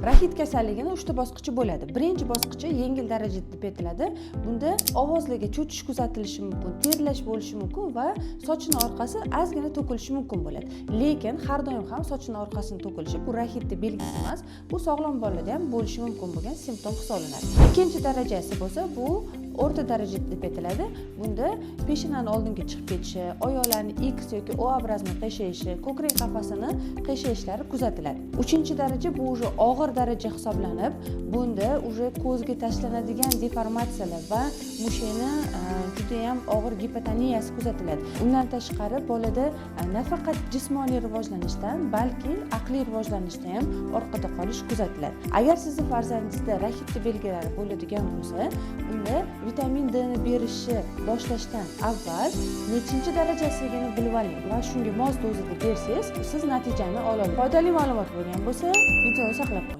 Rahit kasalligini 3 ta bosqichi bo'ladi. Birinchi bosqichi yengil darajada deb aytiladi. Bunda ovozlarga cho'chish kuzatilishi mumkin, terlash bo'lishi mumkin va sochning orqasi ozgina to'kilishi mumkin bo'ladi. Lekin har doim ham sochning orqasini to'kilishi bu rahitning belgisi emas. Bu sog'lom bolalarda ham bo'lishi mumkin bo'lgan simptom hisoblanadi. Ikkinchi darajasi bo'lsa, bu o'rta darajada deb aytiladi. Bunda peshanani oldinga chiqib ketishi, oyoqlarning X yoki O obrazini qiyshayshi, ko'krak qafasini qiyshayishlari kuzatiladi. Uchinchi daraja bu уже og'ir daraja hisoblanib, bunda уже ko'zga tashlanadigan deformatsiyalar va mushakni juda ham og'ir gipotoniyasi kuzatiladi. Undan tashqari bolada nafaqat jismoniy rivojlanishdan, balki aqliy rivojlanishda ham orqada qolish kuzatiladi. Agar sizning farzandingizda rahitli belgilari bo'ladigan bo'lsa, unda vitamin D ni berishni boshlashdan avval nechinchi darajasigini bilib oling va shunga mos dozada bersangiz, siz natijani ola olasiz. Foydali ma'lumot bo'lgan bo'lsa, videoni saqlab qo'ying.